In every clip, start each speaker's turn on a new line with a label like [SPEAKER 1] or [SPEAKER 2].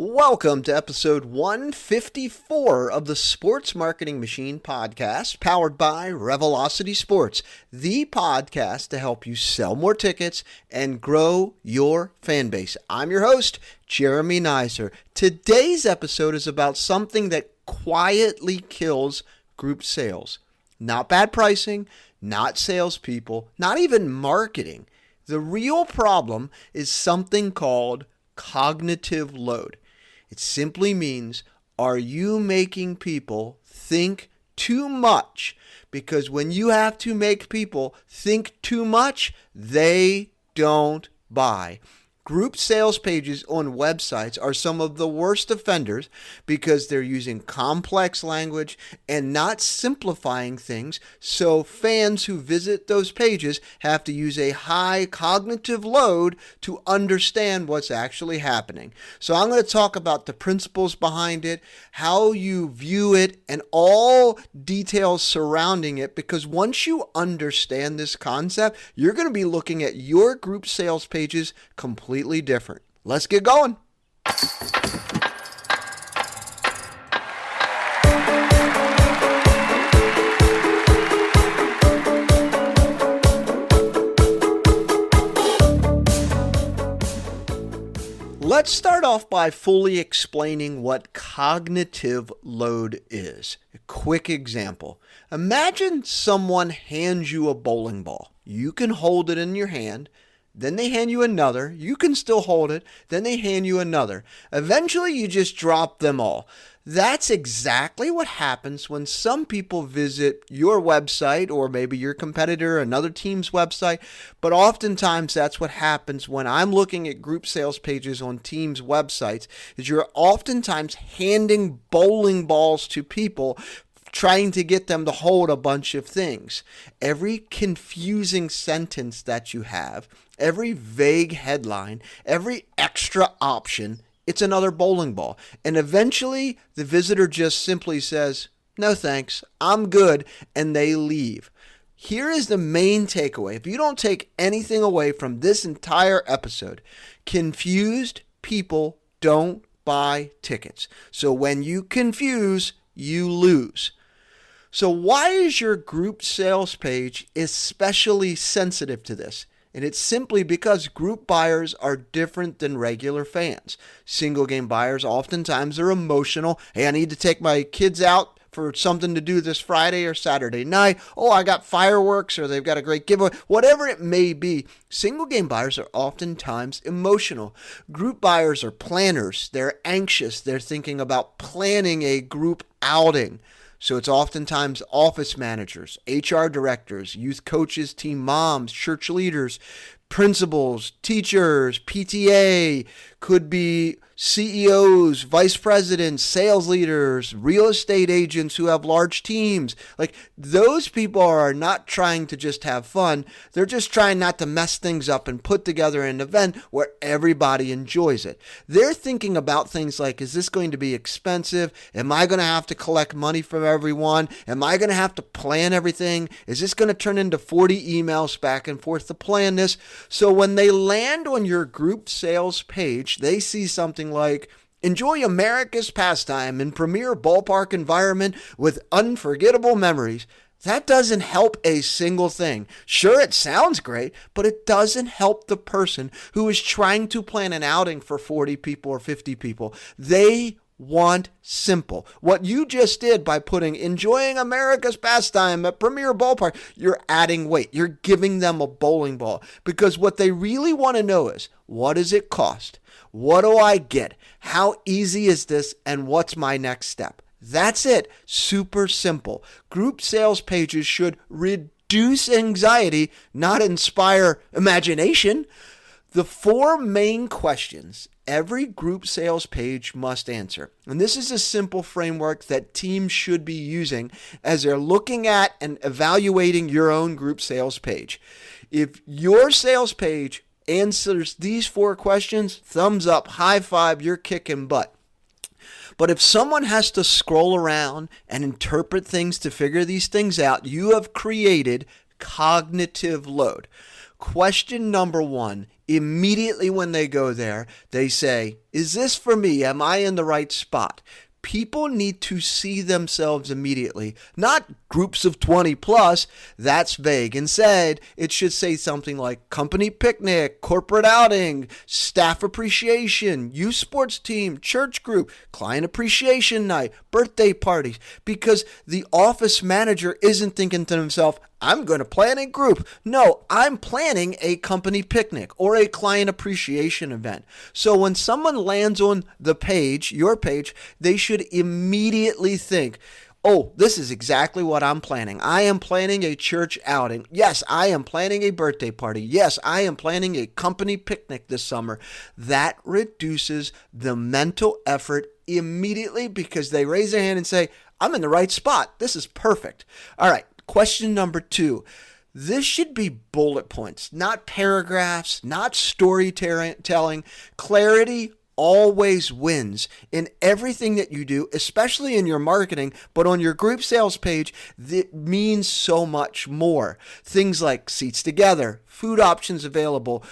[SPEAKER 1] Welcome to episode 154 of the Sports Marketing Machine podcast, powered by Revelocity Sports, the podcast to help you sell more tickets and grow your fan base. I'm your host, Jeremy Neisser. Today's episode is about something that quietly kills group sales. Not bad pricing, not salespeople, not even marketing. The real problem is something called cognitive load. It simply means, are you making people think too much? Because when you have to make people think too much, they don't buy. Group sales pages on websites are some of the worst offenders because they're using complex language and not simplifying things, so fans who visit those pages have to use a high cognitive load to understand what's actually happening. So I'm going to talk about the principles behind it, how you view it, and all details surrounding it, because once you understand this concept, you're going to be looking at your group sales pages completely different. Let's get going. Let's start off by fully explaining what cognitive load is. A quick example. Imagine someone hands you a bowling ball. You can hold it in your hand. Then they hand you another. You can still hold it. Then they hand you another. Eventually, you just drop them all. That's exactly what happens when some people visit your website or maybe your competitor, another team's website. But oftentimes, that's what happens when I'm looking at group sales pages on teams' websites, is you're oftentimes handing bowling balls to people, trying to get them to hold a bunch of things. Every confusing sentence that you have, every vague headline, every extra option, it's another bowling ball. And eventually, the visitor just simply says, "No thanks, I'm good," and they leave. Here is the main takeaway. If you don't take anything away from this entire episode, confused people don't buy tickets. So when you confuse, you lose. So why is your group sales page especially sensitive to this? And it's simply because group buyers are different than regular fans. Single game buyers oftentimes are emotional. Hey, I need to take my kids out for something to do this Friday or Saturday night. Oh, I got fireworks, or they've got a great giveaway. Whatever it may be, single game buyers are oftentimes emotional. Group buyers are planners. They're anxious. They're thinking about planning a group outing. So it's oftentimes office managers, HR directors, youth coaches, team moms, church leaders, principals, teachers, PTA, could be CEOs, vice presidents, sales leaders, real estate agents who have large teams. Like, those people are not trying to just have fun. They're just trying not to mess things up and put together an event where everybody enjoys it. They're thinking about things like, is this going to be expensive? Am I going to have to collect money from everyone? Am I going to have to plan everything? Is this going to turn into 40 emails back and forth to plan this? So when they land on your group sales page, they see something like, enjoy America's pastime in premier ballpark environment with unforgettable memories. That doesn't help a single thing. Sure, it sounds great, but it doesn't help the person who is trying to plan an outing for 40 people or 50 people. They want simple. What you just did by putting enjoying America's pastime at Premier Ballpark, you're adding weight. You're giving them a bowling ball, because what they really want to know is, what does it cost? What do I get? How easy is this? And what's my next step? That's it. Super simple. Group sales pages should reduce anxiety, not inspire imagination. The four main questions every group sales page must answer. And this is a simple framework that teams should be using as they're looking at and evaluating your own group sales page. If your sales page answers these four questions, thumbs up, high five, you're kicking butt. But if someone has to scroll around and interpret things to figure these things out, you have created cognitive load. Question number one Immediately when they go there, they say, is this for me? Am I in the right spot? People need to see themselves immediately, not groups of 20 plus. That's vague. Instead, it should say something like company picnic, corporate outing, staff appreciation, youth sports team, church group, client appreciation night, birthday parties, because the office manager isn't thinking to himself, I'm going to plan a group. No, I'm planning a company picnic or a client appreciation event. So when someone lands on the page, your page, they should immediately think, oh, this is exactly what I'm planning. I am planning a church outing. Yes, I am planning a birthday party. Yes, I am planning a company picnic this summer. That reduces the mental effort immediately because they raise their hand and say, I'm in the right spot. This is perfect. All right. Question number 2. This should be bullet points, not paragraphs, not storytelling. Clarity always wins in everything that you do, especially in your marketing, but on your group sales page, it means so much more. Things like seats together, food options available,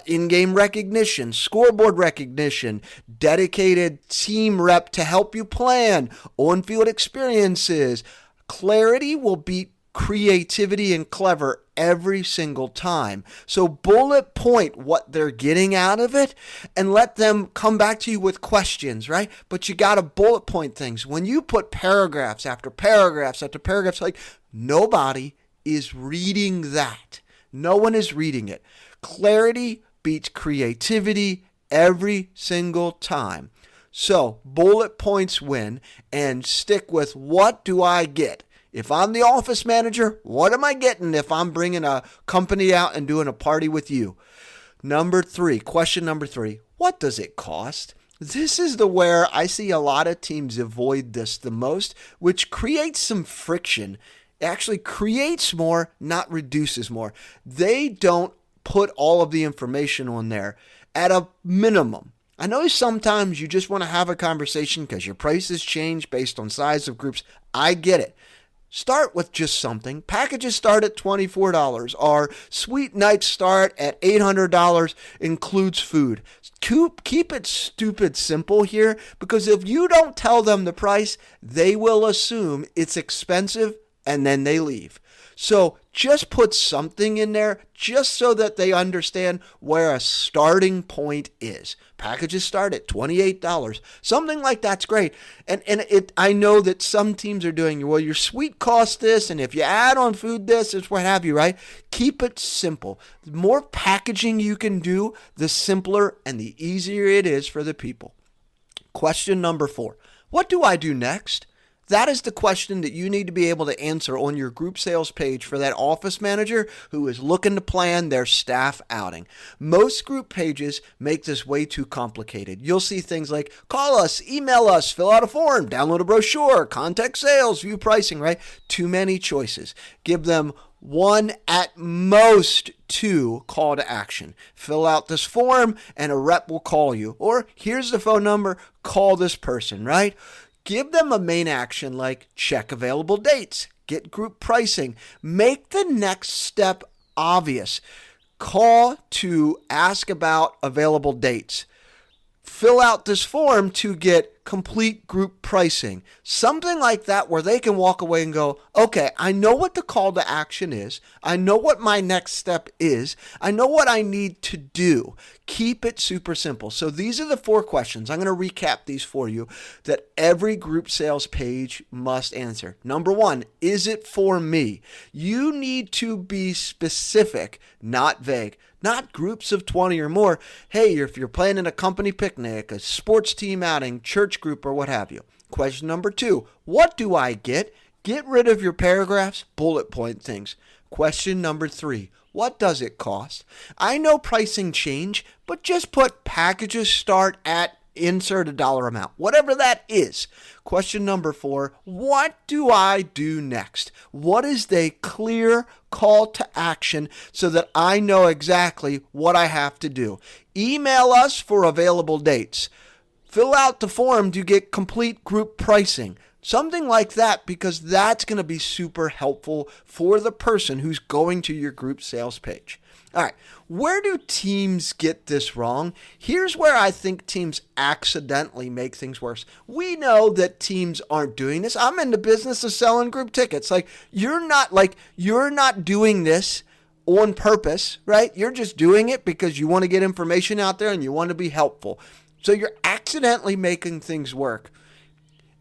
[SPEAKER 1] in-game recognition, scoreboard recognition, dedicated team rep to help you plan, on-field experiences. Clarity will beat creativity and clever every single time. So bullet point what they're getting out of it and let them come back to you with questions, right? But you got to bullet point things. When you put paragraphs after paragraphs after paragraphs, like nobody is reading that. No one is reading it. Clarity beats creativity every single time. So bullet points win, and stick with what do I get? If I'm the office manager, what am I getting if I'm bringing a company out and doing a party with you? Question number 3, what does it cost? This is where I see a lot of teams avoid this the most, which creates some friction. It actually creates more, not reduces more. They don't put all of the information on there at a minimum. I know sometimes you just want to have a conversation because your prices change based on size of groups. I get it. Start with just something. Packages start at $24. Our suite nights start at $800, includes food. Keep it stupid simple here, because if you don't tell them the price, they will assume it's expensive and then they leave. So just put something in there just so that they understand where a starting point is. Packages start at $28. Something like that's great. And I know that some teams are doing, well, your suite costs this, and if you add on food this, it's what have you, right? Keep it simple. The more packaging you can do, the simpler and the easier it is for the people. Question number 4. What do I do next? That is the question that you need to be able to answer on your group sales page for that office manager who is looking to plan their staff outing. Most group pages make this way too complicated. You'll see things like call us, email us, fill out a form, download a brochure, contact sales, view pricing, right? Too many choices. Give them 1 at most 2 call to action. Fill out this form and a rep will call you. Or here's the phone number, call this person, right? Give them a main action like check available dates, get group pricing, make the next step obvious. Call to ask about available dates. Fill out this form to get complete group pricing. Something like that where they can walk away and go, okay, I know what the call to action is. I know what my next step is. I know what I need to do. Keep it super simple. So these are the 4 questions. I'm going to recap these for you that every group sales page must answer. Number 1, is it for me? You need to be specific, not vague. Not groups of 20 or more. Hey, if you're planning a company picnic, a sports team outing, church group, or what have you. Question number 2, what do I get? Get rid of your paragraphs, bullet point things. Question number 3, what does it cost? I know pricing change, but just put packages start at insert a dollar amount, whatever that is. Question number 4, what do I do next? What is the clear call to action so that I know exactly what I have to do? Email us for available dates. Fill out the form to get complete group pricing. Something like that, because that's going to be super helpful for the person who's going to your group sales page. All right, where do teams get this wrong? Here's where I think teams accidentally make things worse. We know that teams aren't doing this. I'm in the business of selling group tickets. You're not doing this on purpose, right? You're just doing it because you want to get information out there and you want to be helpful. So you're accidentally making things work.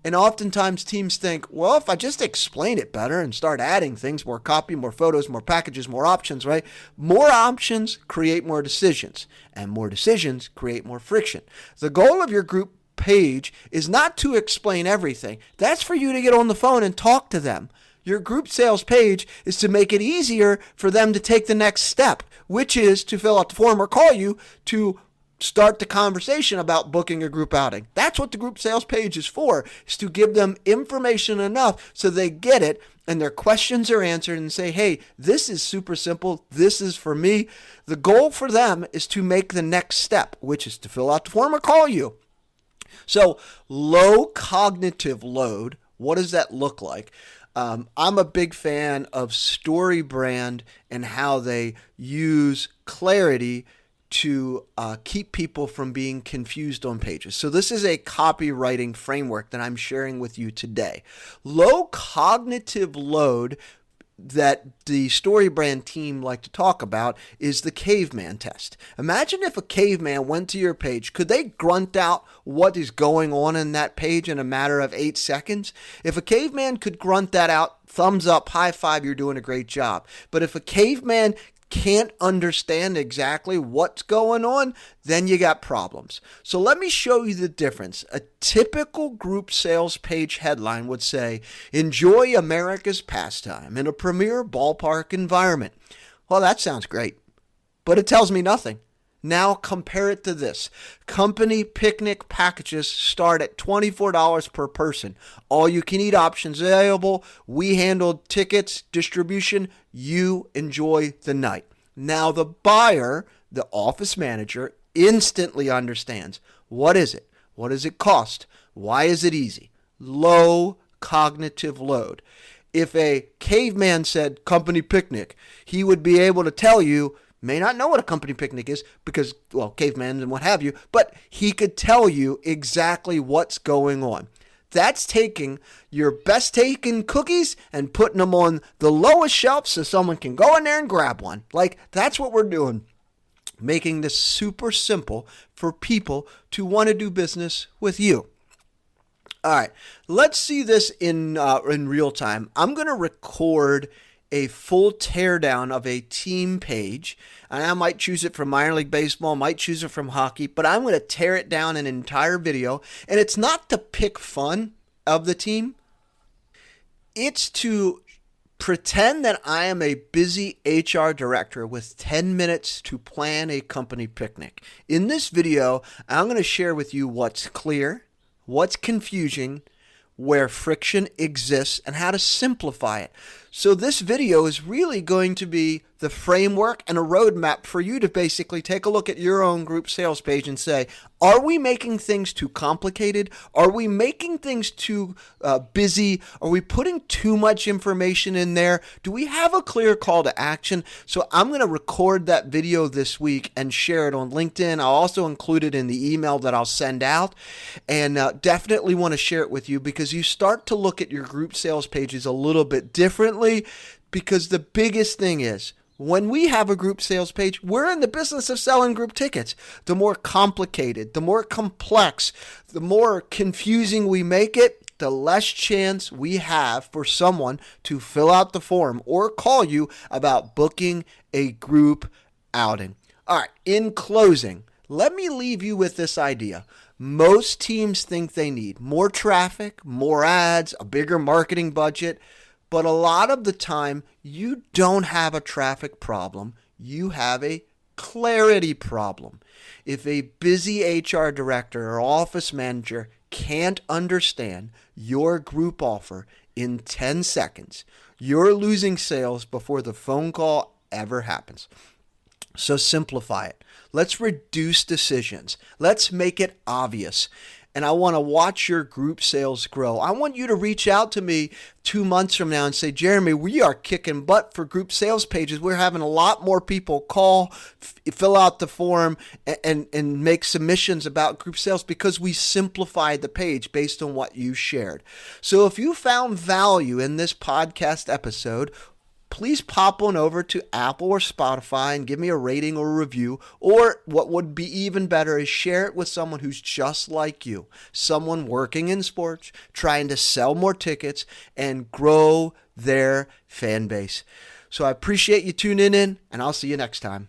[SPEAKER 1] And oftentimes teams think, well, if I just explain it better and start adding things, more copy, more photos, more packages, more options, right? More options create more decisions, and more decisions create more friction. The goal of your group page is not to explain everything. That's for you to get on the phone and talk to them. Your group sales page is to make it easier for them to take the next step, which is to fill out the form or call you to start the conversation about booking a group outing. That's what the group sales page is for, is to give them information enough so they get it and their questions are answered and say, hey, this is super simple. This is for me. The goal for them is to make the next step, which is to fill out the form or call you. So low cognitive load, what does that look like? I'm a big fan of StoryBrand and how they use clarity to keep people from being confused on pages. So this is a copywriting framework that I'm sharing with you today. Low cognitive load that the StoryBrand team like to talk about is the Caveman Test. Imagine if a caveman went to your page. Could they grunt out what is going on in that page in a matter of 8 seconds? If a caveman could grunt that out, thumbs up, high five, you're doing a great job. But if a caveman can't understand exactly what's going on, then you got problems. So let me show you the difference. A typical group sales page headline would say, enjoy America's pastime in a premier ballpark environment. Well, that sounds great, but it tells me nothing. Now compare it to this. Company picnic packages start at $24 per person. All you can eat options available. We handle tickets, distribution. You enjoy the night. Now the buyer, the office manager, instantly understands. What is it? What does it cost? Why is it easy? Low cognitive load. If a caveman said company picnic, he would be able to tell you, may not know what a company picnic is because, well, cavemen and what have you, but he could tell you exactly what's going on. That's taking your best taken cookies and putting them on the lowest shelf so someone can go in there and grab one. That's what we're doing. Making this super simple for people to want to do business with you. All right, let's see this in real time. I'm going to record a full teardown of a team page, and I might choose it from minor league baseball, might choose it from hockey, but I'm going to tear it down an entire video, and it's not to pick fun of the team. It's to pretend that I am a busy HR director with 10 minutes to plan a company picnic. In this video, I'm going to share with you what's clear, what's confusing, where friction exists, and how to simplify it. So this video is really going to be the framework and a roadmap for you to basically take a look at your own group sales page and say, are we making things too complicated? Are we making things too busy? Are we putting too much information in there? Do we have a clear call to action? So I'm going to record that video this week and share it on LinkedIn. I'll also include it in the email that I'll send out, and definitely want to share it with you because you start to look at your group sales pages a little bit differently, because the biggest thing is, when we have a group sales page, we're in the business of selling group tickets. The more complicated, the more complex, the more confusing we make it, the less chance we have for someone to fill out the form or call you about booking a group outing. All right, in closing, let me leave you with this idea. Most teams think they need more traffic, more ads, a bigger marketing budget. But a lot of the time, you don't have a traffic problem. You have a clarity problem. If a busy HR director or office manager can't understand your group offer in 10 seconds, you're losing sales before the phone call ever happens. So simplify it. Let's reduce decisions. Let's make it obvious. and I want to watch your group sales grow. I want you to reach out to me 2 months from now and say, Jeremy, we are kicking butt for group sales pages. We're having a lot more people call, fill out the form, and make submissions about group sales because we simplified the page based on what you shared. So if you found value in this podcast episode, please pop on over to Apple or Spotify and give me a rating or a review. Or what would be even better is share it with someone who's just like you, someone working in sports, trying to sell more tickets and grow their fan base. So I appreciate you tuning in, and I'll see you next time.